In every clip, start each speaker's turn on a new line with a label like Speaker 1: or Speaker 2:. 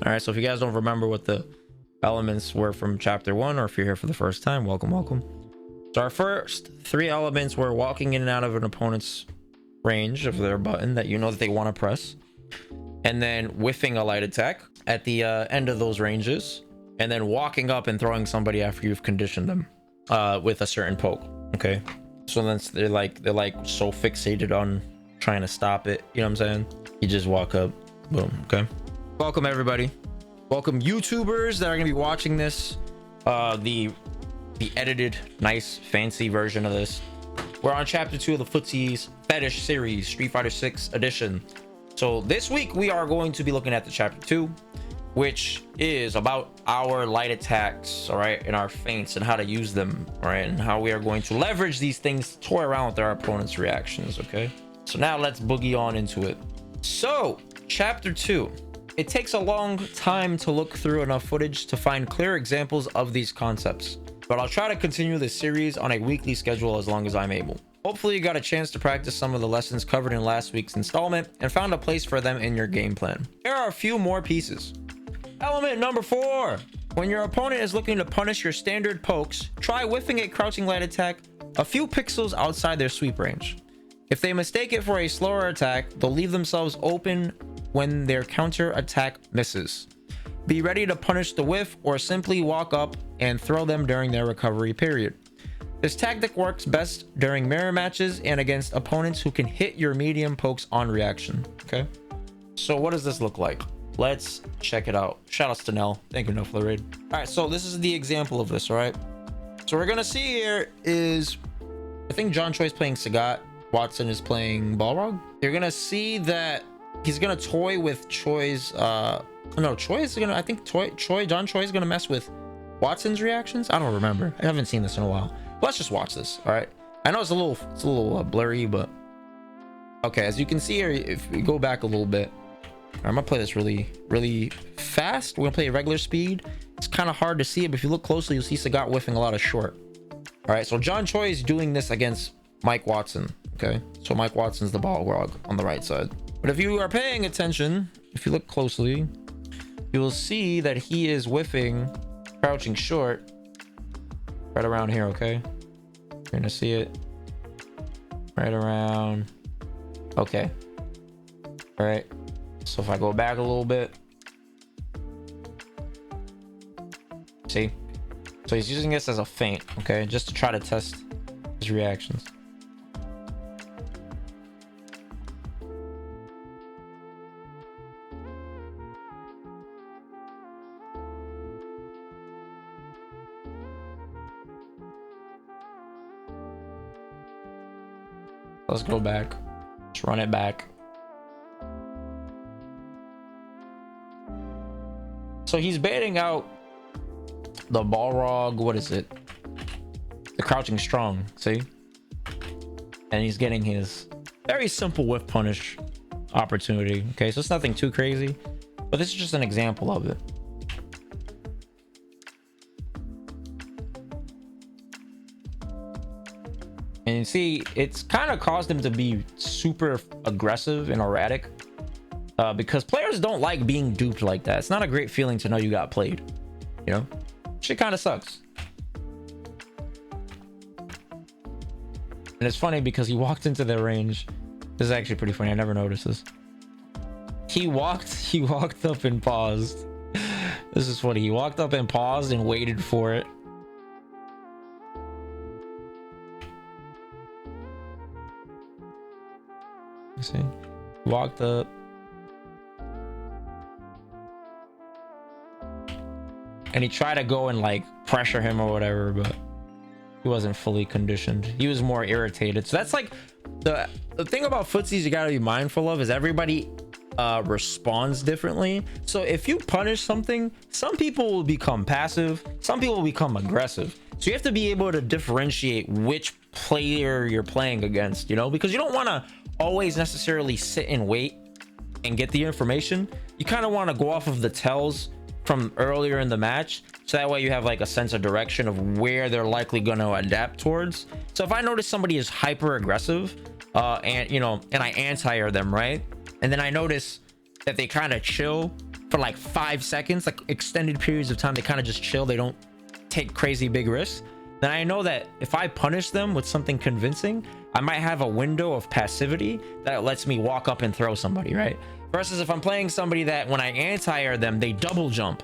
Speaker 1: All right, so if you guys don't remember what the elements were from chapter 1, or if you're here for the first time, welcome. So our first 3 elements were walking in and out of an opponent's range of their button that you know that they want to press, and then whiffing a light attack at the end of those ranges, and then walking up and throwing somebody after you've conditioned them with a certain poke. Okay, so then they're like so fixated on trying to stop it, you know what I'm saying? You just walk up, boom. Okay, welcome everybody, welcome YouTubers that are gonna be watching this, the edited nice fancy version of this. We're on chapter 2 of the Footsies Fetish series, Street Fighter 6 edition. So this week we are going to be looking at the chapter 2, which is about our light attacks, all right, and our feints and how to use them, all right, and how we are going to leverage these things to toy around with our opponent's reactions. Okay, so now let's boogie on into it. So chapter 2, it takes a long time to look through enough footage to find clear examples of these concepts, but I'll try to continue this series on a weekly schedule as long as I'm able. Hopefully you got a chance to practice some of the lessons covered in last week's installment and found a place for them in your game plan. Here are a few more pieces. Element number 4. When your opponent is looking to punish your standard pokes, try whiffing a crouching light attack a few pixels outside their sweep range. If they mistake it for a slower attack, they'll leave themselves open when their counter attack misses. Be ready to punish the whiff or simply walk up and throw them during their recovery period. This tactic works best during mirror matches and against opponents who can hit your medium pokes on reaction. Okay, so what does this look like? Let's check it out. Shout outs to Nell. Thank you, Nell, for the raid. All right, so this is the example of this, all right? So we're gonna see here is, I think John Choi's playing Sagat, Watson is playing Balrog. You're gonna see that he's gonna toy with Choi's, no, Choi is gonna, I think John Choi is gonna mess with Watson's reactions. I don't remember. I haven't seen this in a while. Let's just watch this. All right, I know it's a little blurry, but okay, as you can see here, if we go back a little bit, I'm gonna play this really fast. We're gonna play at regular speed. It's kind of hard to see it, but if you look closely, you'll see Sagat whiffing a lot of short. All right, so John Choi is doing this against Mike Watson. Okay, so Mike Watson's the Balrog on the right side, but if you are paying attention, if you look closely, you will see that he is whiffing crouching short right around here. Okay, you're gonna see it right around. Okay, all right, so if I go back a little bit, see, so he's using this as a feint, okay, just to try to test his reactions. Let's go back. Let's run it back. So he's baiting out the Balrog. What is it? The crouching strong. See? And he's getting his very simple whiff punish opportunity. Okay, so it's nothing too crazy, but this is just an example of it. And you see, it's kind of caused him to be super aggressive and erratic, because players don't like being duped like that. It's not a great feeling to know you got played, you know? Shit kind of sucks. And it's funny because he walked into their range. This is actually pretty funny. I never noticed this. He walked up and paused. This is funny. He walked up and paused and waited for it. See, walked up and he tried to go and like pressure him or whatever, but he wasn't fully conditioned. He was more irritated. So that's like the thing about footsies you got to be mindful of, is everybody responds differently. So if you punish something, some people will become passive, some people will become aggressive. So you have to be able to differentiate which player you're playing against, you know, because you don't want to always necessarily sit and wait and get the information. You kind of want to go off of the tells from earlier in the match, so that way you have like a sense of direction of where they're likely going to adapt towards. So if I notice somebody is hyper aggressive, and you know, and I anti-air them, right, and then I notice that they kind of chill for like 5 seconds, like extended periods of time, they kind of just chill, they don't take crazy big risks, then I know that if I punish them with something convincing, I might have a window of passivity that lets me walk up and throw somebody, right? Versus if I'm playing somebody that when I anti-air them, they double jump,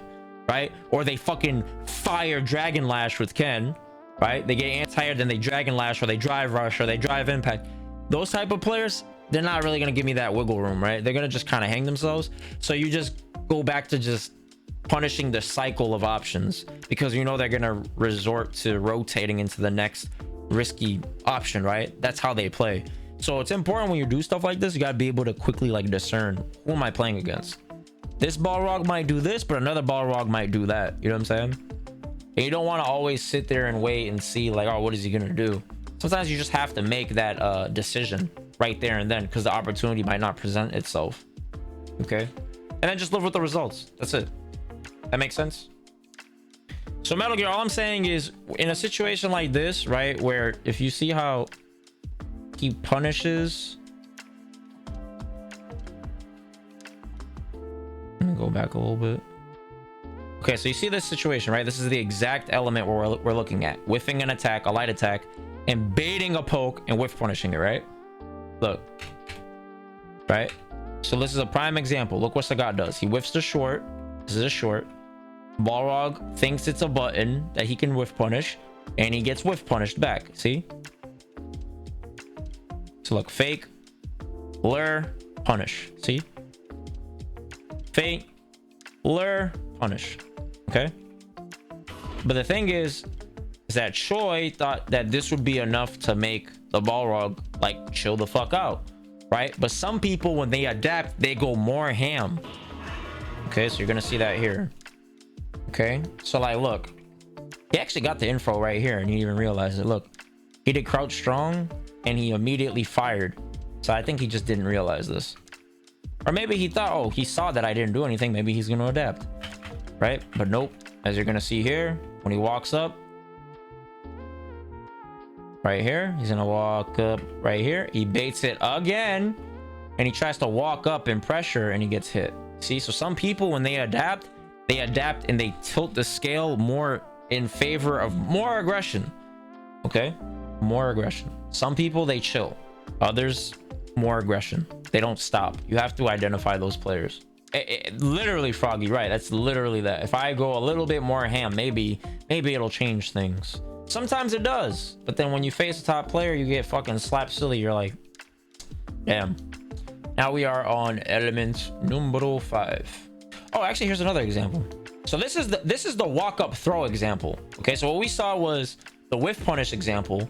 Speaker 1: right? Or they fucking fire Dragon Lash with Ken, right? They get anti-aired, then they Dragon Lash, or they drive rush, or they drive impact. Those type of players, they're not really going to give me that wiggle room, right? They're going to just kind of hang themselves. So you just go back to just punishing the cycle of options, because you know they're going to resort to rotating into the next risky option, right? That's how they play. So it's important when you do stuff like this, you got to be able to quickly like discern, who am I playing against? This Balrog might do this, but another Balrog might do that. You know what I'm saying? And you don't want to always sit there and wait and see like, oh, what is he going to do? Sometimes you just have to make that decision right there and then, because the opportunity might not present itself. Okay. And then just live with the results. That's it. That makes sense? So Metal Gear, all I'm saying is, in a situation like this, right, where if you see how he punishes, let me go back a little bit. Okay, so you see this situation, right? This is the exact element we're looking at: whiffing an attack, a light attack, and baiting a poke and whiff punishing it, right? Look, right? So this is a prime example. Look what Sagat does. He whiffs the short. This is a short. Balrog thinks it's a button that he can whiff punish, and he gets whiff punished back. See? So look, fake, lure, punish. See? Fake, lure, punish. Okay? But the thing is that Choi thought that this would be enough to make the Balrog like chill the fuck out, right? But some people, when they adapt, they go more ham. Okay, so you're gonna see that here. Okay, so like, look, he actually got the info right here and he didn't even realize it. Look, he did crouch strong and he immediately fired. So I think he just didn't realize this, or maybe he thought, oh, he saw that I didn't do anything, maybe he's gonna adapt, right? But nope. As you're gonna see here, when he walks up right here, he's gonna walk up right here, he baits it again, and he tries to walk up in pressure and he gets hit. See? So some people, when they adapt and they tilt the scale more in favor of more aggression. Okay, more aggression. Some people, they chill, others more aggression. They don't stop. You have to identify those players. Literally, Froggy, right? That's literally that. If I go a little bit more ham, maybe it'll change things. Sometimes it does, but then when you face a top player, you get fucking slapped silly. You're like, damn. Now we are on element numero 5. Oh, actually, here's another example. So this is the walk up throw example. Okay, so what we saw was the whiff punish example,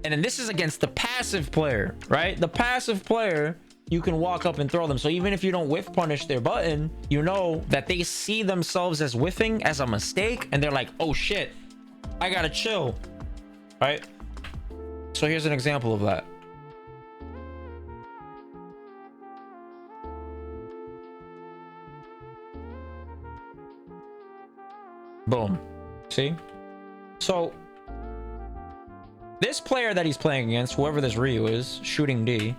Speaker 1: and then this is against the passive player, right? The passive player, you can walk up and throw them. So even if you don't whiff punish their button, you know that they see themselves as whiffing as a mistake, and they're like, oh shit, I gotta chill, right? So here's an example of that. Boom. See? So this player that he's playing against, whoever this Ryu is, shooting D,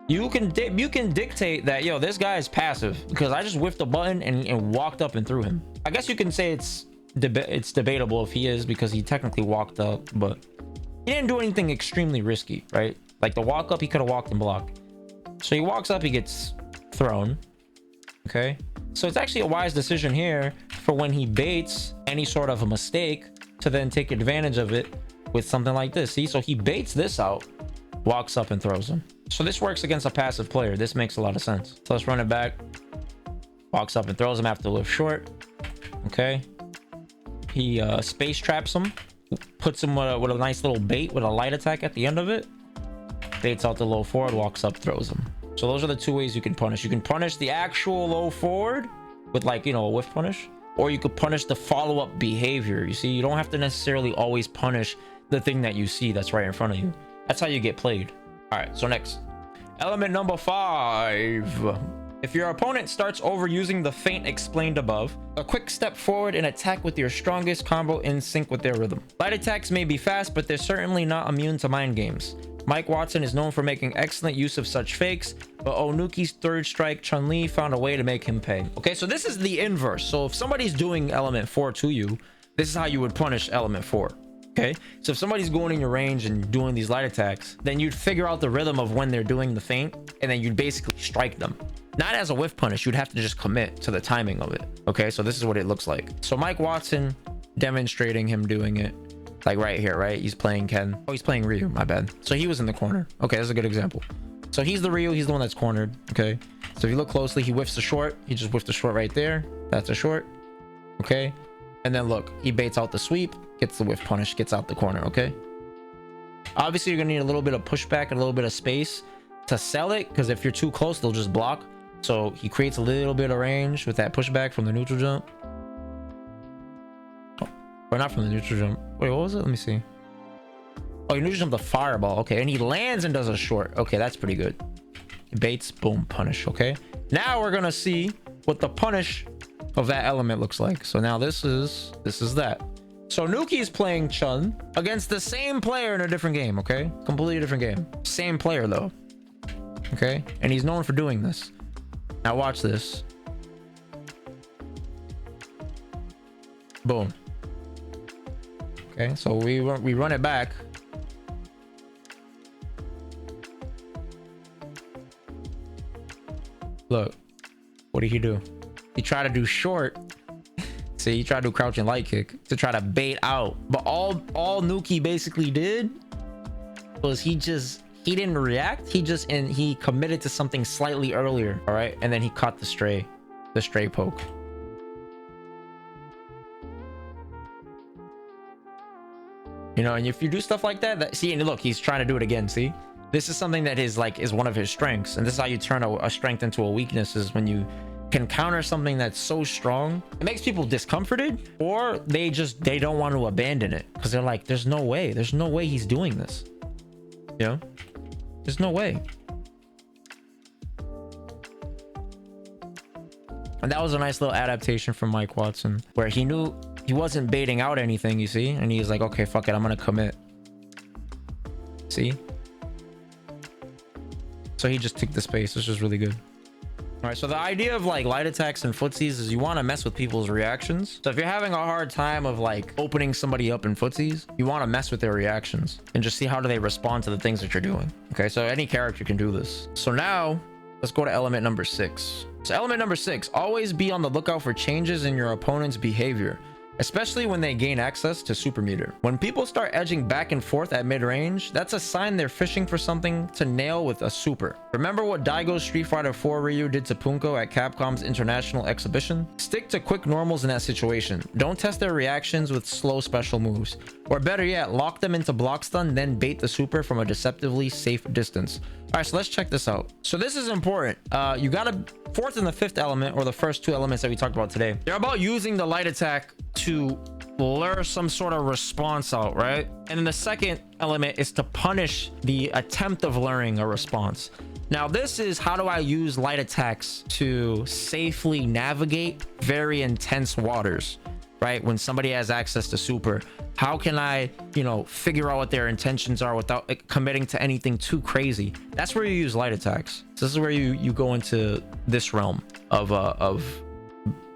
Speaker 1: you can dictate that, yo, this guy is passive because I just whiffed a button and walked up and threw him. I guess you can say it's debatable if he is, because he technically walked up, but he didn't do anything extremely risky, right? Like the walk up, he could have walked and blocked. So he walks up, he gets thrown. Okay, so it's actually a wise decision here for when he baits any sort of a mistake to then take advantage of it with something like this. See, so he baits this out, walks up and throws him. So this works against a passive player. This makes a lot of sense. So let's run it back. Walks up and throws him after the lift short. Okay, he space traps him, puts him with a nice little bait with a light attack at the end of it, baits out the low forward, walks up, throws him. So those are the two ways you can punish. You can punish the actual low forward with, like, you know, a whiff punish, or you could punish the follow-up behavior. You see, you don't have to necessarily always punish the thing that you see that's right in front of you. That's how you get played. All right, so next, element number 5. If your opponent starts overusing the feint explained above, a quick step forward and attack with your strongest combo in sync with their rhythm. Light attacks may be fast, but they're certainly not immune to mind games. Mike Watson is known for making excellent use of such fakes, but Onuki's third strike Chun-Li found a way to make him pay. Okay, so this is the inverse. So if somebody's doing element 4 to you, this is how you would punish element 4. Okay, so if somebody's going in your range and doing these light attacks, then you'd figure out the rhythm of when they're doing the feint, and then you'd basically strike them. Not as a whiff punish, you'd have to just commit to the timing of it. Okay, so this is what it looks like. So Mike Watson demonstrating him doing it, like right here, right? He's playing Ken. Oh, he's playing Ryu, my bad. So he was in the corner. Okay, that's a good example. So he's the Ryu, he's the one that's cornered. Okay, so if you look closely, he whiffs the short. He just whiffed the short right there. That's a short. Okay, and then look, he baits out the sweep, gets the whiff punish, gets out the corner. Okay, obviously you're gonna need a little bit of pushback and a little bit of space to sell it, because if you're too close, they'll just block. So he creates a little bit of range with that pushback from the neutral jump. Oh, or not from the neutral jump. Wait, what was it? Let me see. Oh, you neutral jump the fireball. Okay, and he lands and does a short. Okay, that's pretty good. He baits, boom, punish. Okay, now we're gonna see what the punish of that element looks like. So now this is that. So Nuki is playing Chun against the same player in a different game. Okay, completely different game, same player though. Okay, and he's known for doing this. Now watch this. Boom. Okay, so we run it back. Look, what did he do? He tried to do short. See, he tried to do crouching light kick to try to bait out. But all Nuki basically did was he didn't react. He committed to something slightly earlier. All right, and then he caught the stray poke. You know, and if you do stuff like that, see, and look, he's trying to do it again. See, this is something that is one of his strengths, and this is how you turn a strength into a weakness, is when you can counter something that's so strong. It makes people discomforted, or they don't want to abandon it because they're like, there's no way he's doing this. You know, there's no way. And that was a nice little adaptation from Mike Watson, where he knew he wasn't baiting out anything, you see, and he's like, okay, fuck it, I'm gonna commit. See, so he just took the space, which is really good. All right, so the idea of like light attacks and footsies is you want to mess with people's reactions. So if you're having a hard time of like opening somebody up in footsies, you want to mess with their reactions and just see how do they respond to the things that you're doing. Okay, so any character can do this. So now let's go to element number 6. So element number 6, always be on the lookout for changes in your opponent's behavior, especially when they gain access to super meter. When people start edging back and forth at mid-range, that's a sign they're fishing for something to nail with a super. Remember what Daigo's Street Fighter 4 Ryu did to Punko at Capcom's International Exhibition? Stick to quick normals in that situation. Don't test their reactions with slow special moves. Or better yet, lock them into block stun, then bait the super from a deceptively safe distance. All right, so let's check this out. So this is important. You got a 4th and the 5th element, or the first 2 elements that we talked about today. They're about using the light attack to lure some sort of response out, right? And then the second element is to punish the attempt of luring a response. Now this is how do I use light attacks to safely navigate very intense waters, right? When somebody has access to super, how can I, you know, figure out what their intentions are without committing to anything too crazy? That's where you use light attacks. So this is where you go into this realm of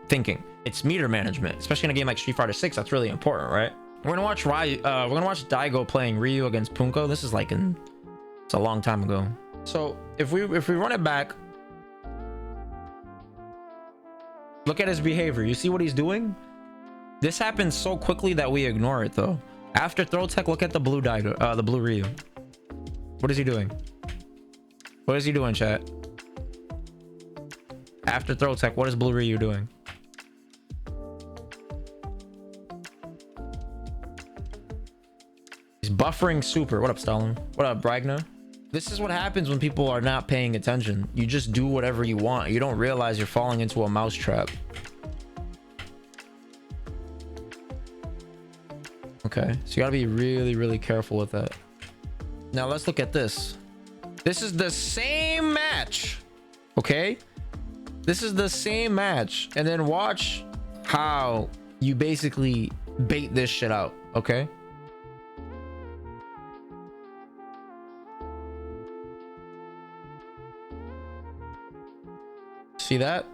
Speaker 1: thinking. It's meter management, especially in a game like Street Fighter 6. That's really important, right? We're gonna watch Daigo playing Ryu against Punko. This is like it's a long time ago. So if we run it back, look at his behavior. You see what he's doing? This happens so quickly that we ignore it though. After throw tech, look at the blue Daigo, the blue Ryu. What is he doing? What is he doing, chat? After throw tech, what is blue Ryu doing? He's buffering super. What up, Stalin? What up, Bragna? This is what happens when people are not paying attention. You just do whatever you want. You don't realize you're falling into a mouse trap. Okay, so you gotta be really, really careful with that. Now let's look at this. This is the same match. Okay? This is the same match. And then watch how you basically bait this shit out. Okay? See that?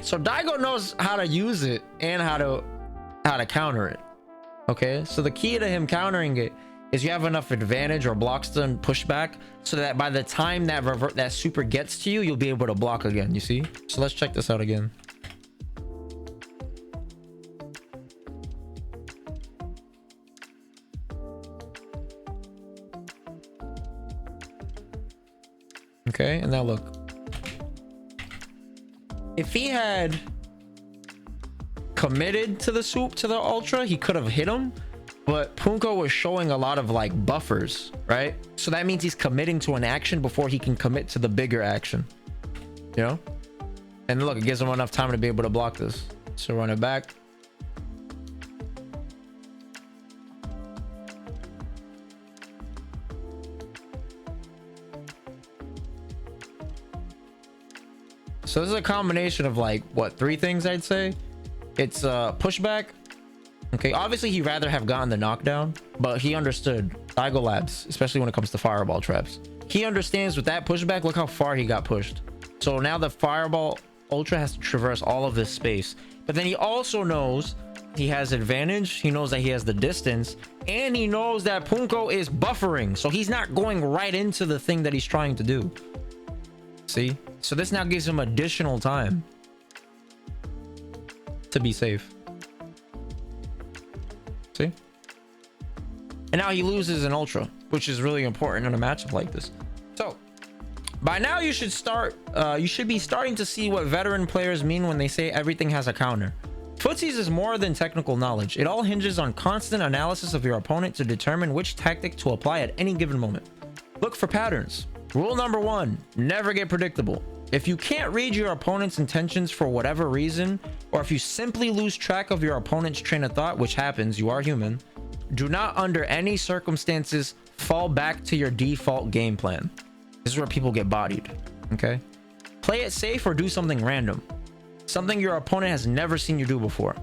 Speaker 1: So Daigo knows how to use it and how to counter it. Okay, so the key to him countering it is you have enough advantage or blocks to push back so that by the time that super gets to you, you'll be able to block again. You see? So let's check this out again. Okay, and now look. If he had committed to the ultra, he could have hit him, but Punko was showing a lot of like buffers, right? So that means he's committing to an action before he can commit to the bigger action, you know? And look, it gives him enough time to be able to block this. So run it back. So this is a combination of like what, 3 things I'd say. It's pushback. Okay, obviously he'd rather have gotten the knockdown, but he understood Daigo Labs, especially when it comes to fireball traps. He understands with that pushback, look how far he got pushed. So now the fireball ultra has to traverse all of this space. But then he also knows he has advantage. He knows that he has the distance, and he knows that Punko is buffering. So he's not going right into the thing that he's trying to do. See? So this now gives him additional time to be safe. See? And now he loses an ultra, which is really important in a matchup like this. So by now you should be starting to see what veteran players mean when they say everything has a counter. Footsies is more than technical knowledge. It all hinges on constant analysis of your opponent to determine which tactic to apply at any given moment. Look for patterns. Rule number 1, never get predictable. If you can't read your opponent's intentions for whatever reason, or if you simply lose track of your opponent's train of thought, which happens, you are human, do not under any circumstances fall back to your default game plan. This is where people get bodied, okay? Play it safe or do something random. Something your opponent has never seen you do before.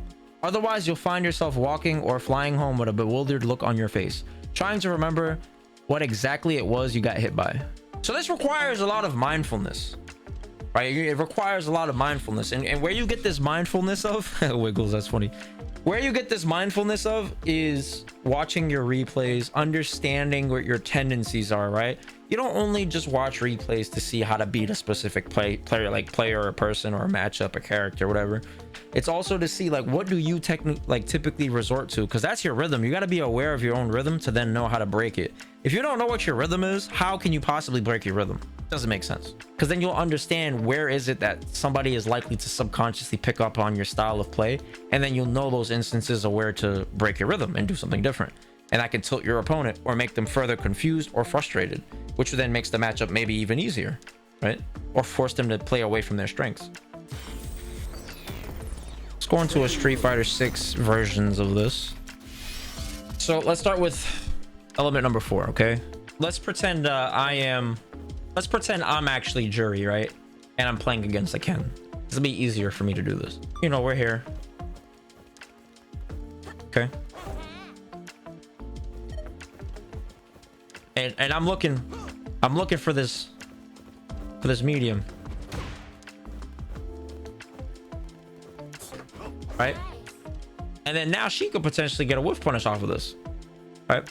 Speaker 1: Otherwise, you'll find yourself walking or flying home with a bewildered look on your face, trying to remember what exactly it was you got hit by. So this requires a lot of mindfulness, right? It requires a lot of mindfulness. And where you get this mindfulness of, Wiggles, that's funny. Where you get this mindfulness of is watching your replays, understanding what your tendencies are, right? You don't only just watch replays to see how to beat a specific player or a person or a matchup, a character, whatever. It's also to see like what do you typically resort to, because that's your rhythm. You got to be aware of your own rhythm to then know how to break it. If you don't know what your rhythm is, how can you possibly break your rhythm? Doesn't make sense, because then you'll understand where is it that somebody is likely to subconsciously pick up on your style of play, and then you'll know those instances of where to break your rhythm and do something different, and that can tilt your opponent or make them further confused or frustrated, which then makes the matchup maybe even easier, right? Or force them to play away from their strengths. Let's go into a Street Fighter 6 versions of this. So let's start with element number 4, okay? Let's pretend let's pretend I'm actually Jury, right? And I'm playing against a Ken. This will be easier for me to do this. You know, we're here. Okay. And I'm looking for this medium. Right? And then now she could potentially get a whiff punish off of this. Right?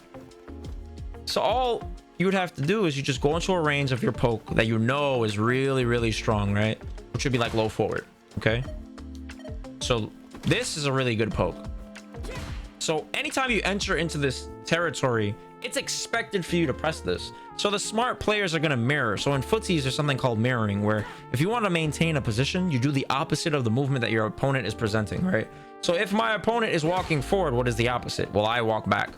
Speaker 1: So all you would have to do is you just go into a range of your poke that you know is really, really strong, right? Which would be like low forward. Okay. So this is a really good poke. So anytime you enter into this territory, it's expected for you to press this. So the smart players are going to mirror. So in footsies, there's something called mirroring, where if you want to maintain a position, you do the opposite of the movement that your opponent is presenting, right? So if my opponent is walking forward, what is the opposite? Well, I walk back,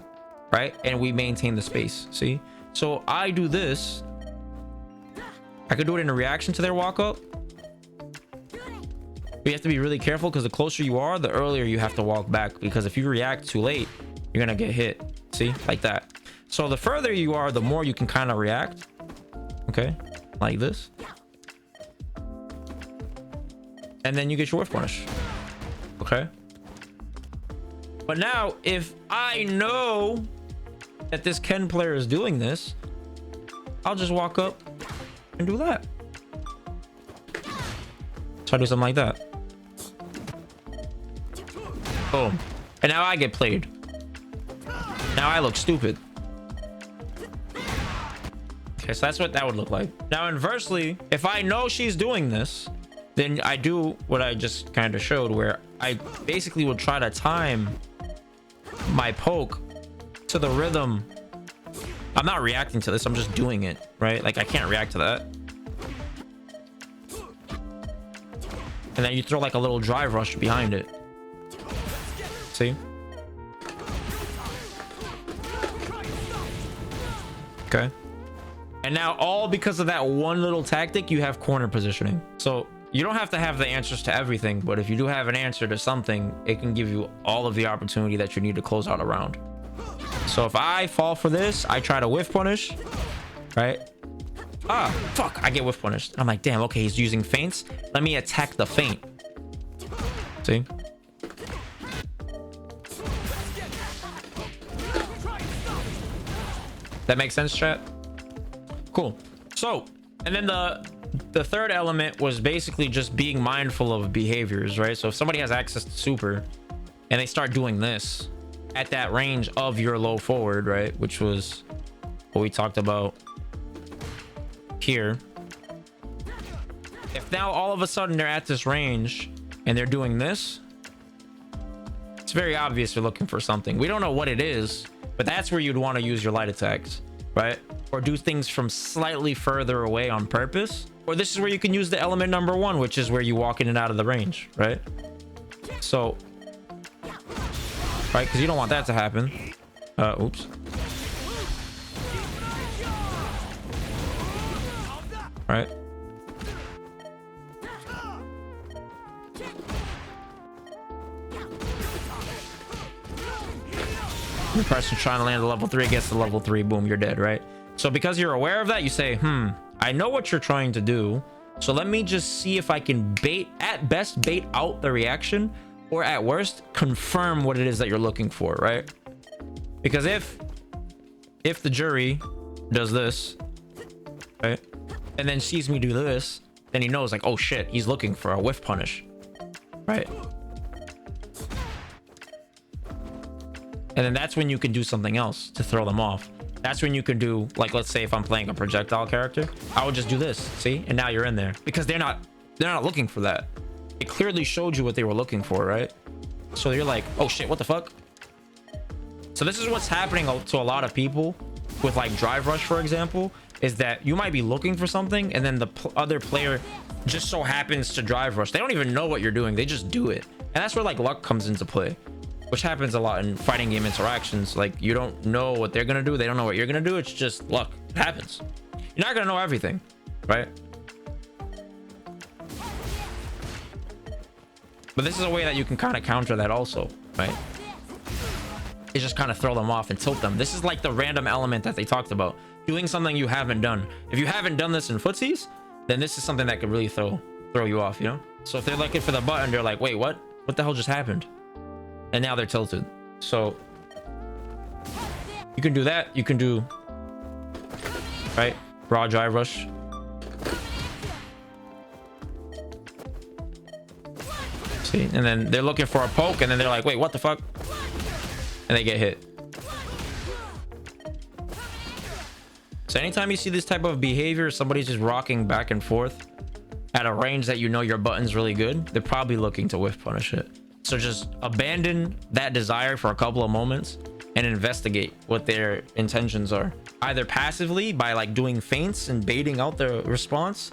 Speaker 1: right? And we maintain the space. See? So I do this. I could do it in a reaction to their walk up. But you have to be really careful, because the closer you are, the earlier you have to walk back, because if you react too late, you're going to get hit. See? Like that. So the further you are, the more you can kind of react. Okay? Like this. And then you get your whiff punish. Okay? But now, if I know that this Ken player is doing this, I'll just walk up and do that. So I do something like that. Boom. And now I get played. Now I look stupid. Okay, so that's what that would look like. Now inversely, if I know she's doing this, then I do what I just kind of showed, where I basically would try to time my poke to the rhythm. I'm not reacting to this, I'm just doing it, right? Like I can't react to that. And then you throw like a little drive rush behind it. See? Okay. And now all because of that one little tactic, you have corner positioning. So you don't have to have the answers to everything, but if you do have an answer to something, it can give you all of the opportunity that you need to close out a round. So if I fall for this, I try to whiff punish, right? Ah, fuck, I get whiff punished. I'm like, damn, okay, he's using feints. Let me attack the feint. See? That makes sense, chat? Cool. So, and then the third element was basically just being mindful of behaviors, right? So if somebody has access to super and they start doing this at that range of your low forward, right? Which was what we talked about here. If now all of a sudden they're at this range and they're doing this, it's very obvious they're looking for something. We don't know what it is, but that's where you'd want to use your light attacks, right? Or do things from slightly further away on purpose. Or this is where you can use the element number 1, which is where you walk in and out of the range, right? So, right, because you don't want that to happen. Oops. Right. The person trying to land a level 3 gets the level 3, boom, you're dead, right? So because you're aware of that, you say, I know what you're trying to do, so let me just see if I can at best bait out the reaction, or at worst confirm what it is that you're looking for, right? Because if the jury does this, right, and then sees me do this, then he knows like, oh shit, he's looking for a whiff punish, right? And then that's when you can do something else to throw them off. That's when you can do, like, let's say if I'm playing a projectile character, I would just do this, see? And now you're in there because they're not looking for that. It clearly showed you what they were looking for, right? So you're like, oh shit, what the fuck? So this is what's happening to a lot of people with like drive rush, for example, is that you might be looking for something and then the other player just so happens to drive rush. They don't even know what you're doing. They just do it. And that's where like luck comes into play, which happens a lot in fighting game interactions. Like you don't know what they're gonna do, they don't know what you're gonna do. It's just luck. It happens. You're not gonna know everything, right? But this is a way that you can kind of counter that also, right? Is just kind of throw them off and tilt them. This is like the random element that they talked about, doing something you haven't done. If you haven't done this in footsies, then this is something that could really throw you off, you know? So if they're looking for the button, they're like, wait, what the hell just happened? And now they're tilted. So you can do that. You can do, right, raw drive rush. See, and then they're looking for a poke and then they're like, wait, what the fuck? And they get hit. So anytime you see this type of behavior, somebody's just rocking back and forth at a range that you know your button's really good, they're probably looking to whiff punish it. So just abandon that desire for a couple of moments and investigate what their intentions are. Either passively by like doing feints and baiting out the response,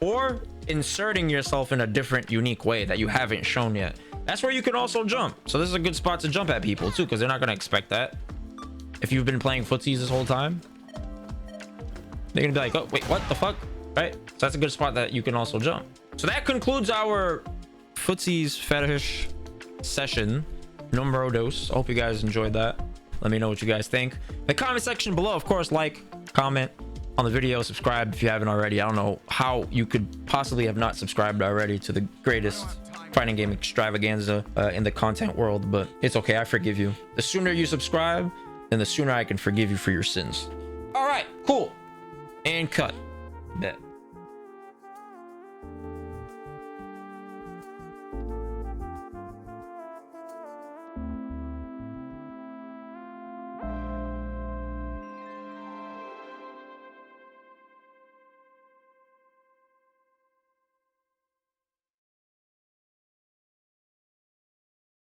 Speaker 1: or inserting yourself in a different, unique way that you haven't shown yet. That's where you can also jump. So this is a good spot to jump at people too, because they're not going to expect that. If you've been playing footsies this whole time, they're going to be like, oh, wait, what the fuck? Right? So that's a good spot that you can also jump. So that concludes our footsies fetish session numero dos. I hope you guys enjoyed that. Let me know what you guys think in the comment section below. Of course, like, comment on the video, subscribe if you haven't already. I don't know how you could possibly have not subscribed already to the greatest fighting game extravaganza in the content world, but it's okay, I forgive you. The sooner you subscribe, then the sooner I can forgive you for your sins. All right, cool, and cut. Bet.